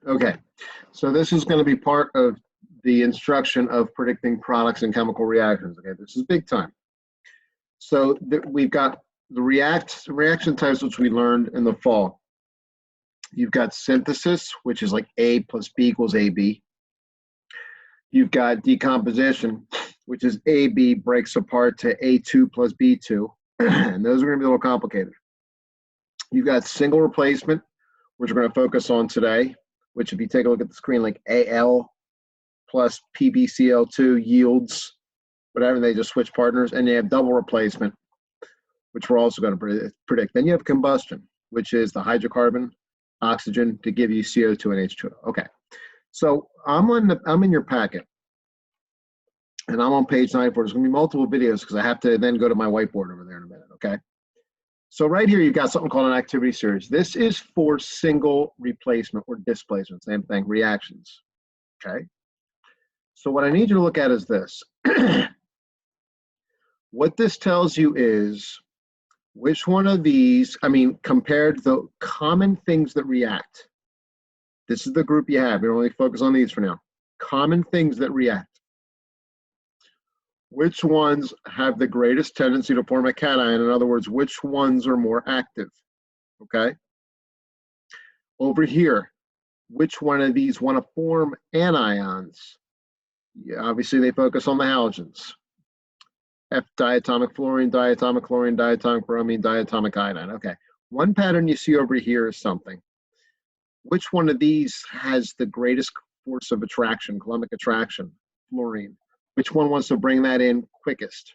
Okay, so this is going to be part of the instruction of predicting products and chemical reactions. Okay, this is big time. So we've got the reaction types, which we learned in the fall. You've got synthesis, which is like A plus B equals AB. You've got decomposition, which is AB breaks apart to A2 plus B2. And those are going to be a little complicated. You've got single replacement, which we're going to focus on today, which if you take a look at the screen, like Al plus PbCl2 yields whatever, they just switch partners. And you have double replacement, which we're also going to predict. Then you have combustion, which is the hydrocarbon, oxygen to give you CO2 and H2O. Okay, so I'm in your packet, and I'm on page 94. There's going to be multiple videos because I have to then go to my whiteboard over there in a minute. Okay, so right here you've got something called an activity series. This is for single replacement or displacement, same thing, reactions. Okay, so what I need you to look at is this. What this tells you is which one of these, compared to the common things that react. This is the group you have. We're only focus on these for now. Common things that react. Which ones have the greatest tendency to form a cation? In other words, which ones are more active? Okay. Over here, which one of these want to form anions? Yeah, obviously, they focus on the halogens. Diatomic fluorine, diatomic chlorine, diatomic bromine, diatomic iodine. Okay. One pattern you see over here is something. Which one of these has the greatest force of attraction, Coulombic attraction? Fluorine. Which one wants to bring that in quickest?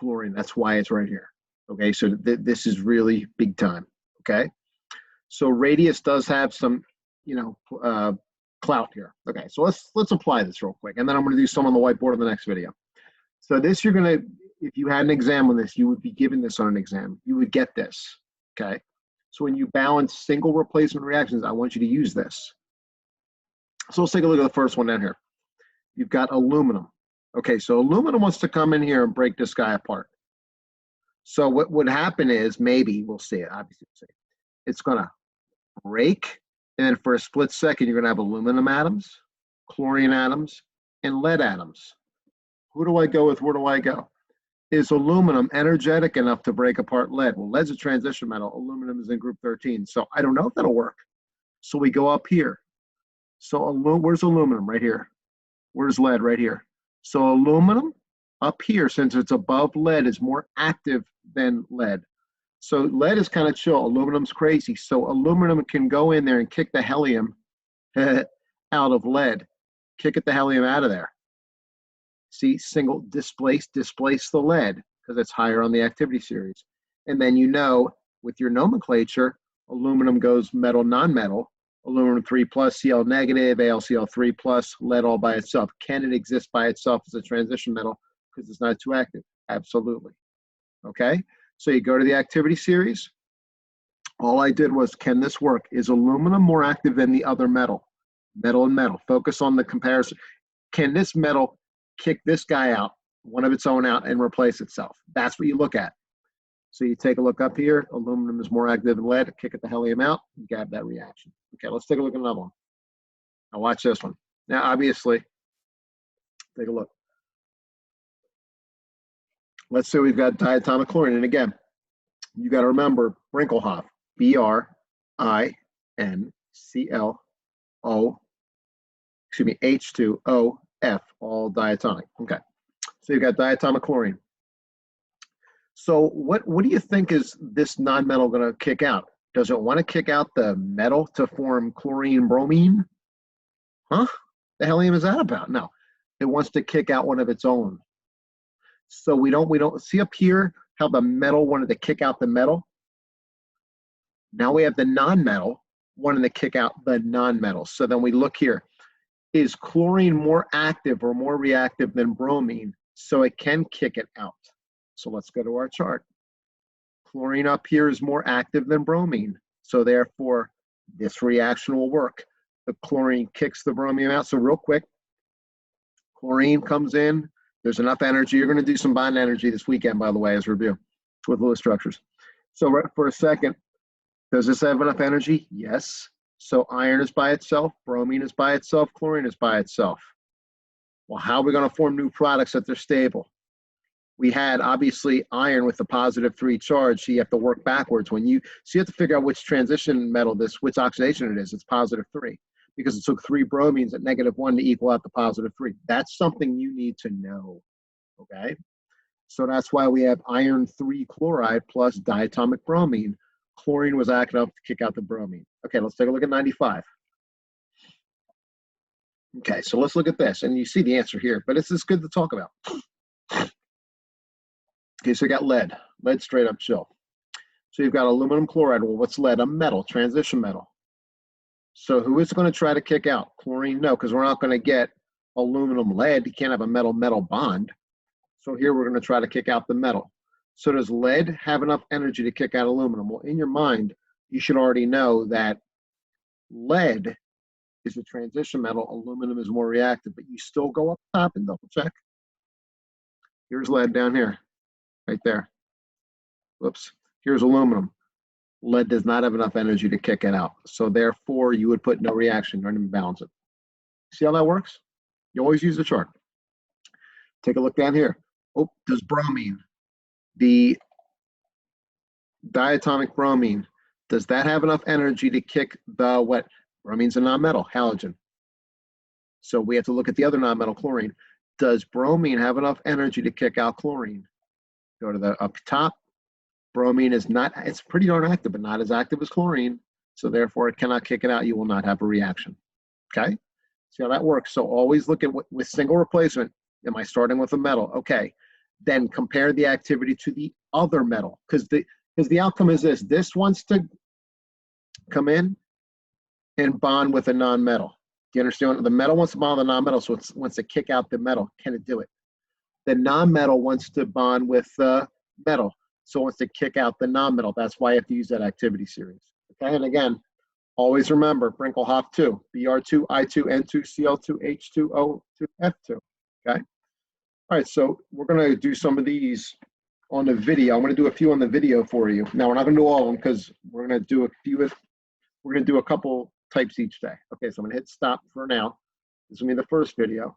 Fluorine. That's why it's right here. Okay, so this is really big time. Okay, so radius does have some, clout here. Okay, so let's apply this real quick, and then I'm going to do some on the whiteboard in the next video. So this you're going to, if you had an exam on this, you would be given this on an exam. You would get this. Okay, so when you balance single replacement reactions, I want you to use this. So let's take a look at the first one down here. You've got aluminum. Okay, so aluminum wants to come in here and break this guy apart. So what would happen is, maybe, we'll see it, obviously, it's going to break, and then for a split second, you're going to have aluminum atoms, chlorine atoms, and lead atoms. Who do I go with? Where do I go? Is aluminum energetic enough to break apart lead? Well, lead's a transition metal. Aluminum is in group 13, so I don't know if that'll work. So we go up here. So where's aluminum? Right here. Where's lead? Right here. So aluminum up here, since it's above lead, is more active than lead. So lead is kind of chill. Aluminum's crazy. So aluminum can go in there and kick the helium out of lead. Kick the helium out of there. See, single displace the lead because it's higher on the activity series. And then with your nomenclature, aluminum goes metal, non-metal. Aluminum 3 plus, Cl negative, AlCl3 plus, lead all by itself. Can it exist by itself as a transition metal because it's not too active? Absolutely. Okay, so you go to the activity series. All I did was, can this work? Is aluminum more active than the other metal? Metal and metal. Focus on the comparison. Can this metal kick this guy out, one of its own out, and replace itself? That's what you look at. So you take a look up here, aluminum is more active than lead, kick the helium out, you have that reaction. Okay, let's take a look at another one. Now watch this one. Now, obviously, take a look. Let's say we've got diatomic chlorine, and again, you got to remember Brinkelhoff, H2O, all diatomic. Okay, so you've got diatomic chlorine. So what do you think is this non-metal going to kick out? Does it want to kick out the metal to form chlorine bromine? Huh? The helium is that about? No, it wants to kick out one of its own. So we don't see up here how the metal wanted to kick out the metal. Now we have the non-metal wanting to kick out the non-metal. So then we look here. Is chlorine more active or more reactive than bromine so it can kick it out? So let's go to our chart. Chlorine up here is more active than bromine. So therefore, this reaction will work. The chlorine kicks the bromine out. So real quick, chlorine comes in. There's enough energy. You're going to do some bond energy this weekend, by the way, as review with Lewis structures. So right for a second, does this have enough energy? Yes. So iron is by itself, bromine is by itself, chlorine is by itself. Well, how are we going to form new products that they're stable? We had obviously iron with the +3 charge, so you have to work backwards. So you have to figure out which transition metal which oxidation it is. It's +3 because it took 3 bromines at -1 to equal out the +3. That's something you need to know, okay? So that's why we have iron 3 chloride plus diatomic bromine. Chlorine was acting up to kick out the bromine. Okay, let's take a look at 95. Okay, so let's look at this, and you see the answer here, but it's just good to talk about. Okay, so you got lead straight up chill. So you've got aluminum chloride. Well, what's lead? A metal, transition metal. So who is going to try to kick out? Chlorine? No, because we're not going to get aluminum lead. You can't have a metal-metal bond. So here we're going to try to kick out the metal. So does lead have enough energy to kick out aluminum? Well, in your mind, you should already know that lead is a transition metal. Aluminum is more reactive, but you still go up top and double check. Here's lead down here, right there. Whoops. Here's aluminum. Lead does not have enough energy to kick it out. So therefore, you would put no reaction. You're going to balance it. See how that works? You always use the chart. Take a look down here. Oh, does bromine, the diatomic bromine, does that have enough energy to kick the what? Bromine's a nonmetal, halogen. So we have to look at the other nonmetal, chlorine. Does bromine have enough energy to kick out chlorine? Go to the up top. Bromine is not, it's pretty darn active, but not as active as chlorine. So therefore, it cannot kick it out. You will not have a reaction. Okay? See how that works? So always look at with single replacement. Am I starting with a metal? Okay. Then compare the activity to the other metal. Because the outcome is this. This wants to come in and bond with a non-metal. Do you understand? The metal wants to bond with a non-metal, so it wants to kick out the metal. Can it do it? The non-metal wants to bond with the metal, so it wants to kick out the non-metal. That's why you have to use that activity series. Okay, and again, always remember Brinkelhoff 2, Br2, I2, N2, Cl2, H2O2, F2. Okay. All right, so we're going to do some of these on the video. I'm going to do a few on the video for you. Now, we're not going to do all of them because we're going to do a few. We're going to do a couple types each day. Okay, so I'm going to hit stop for now. This will be the first video.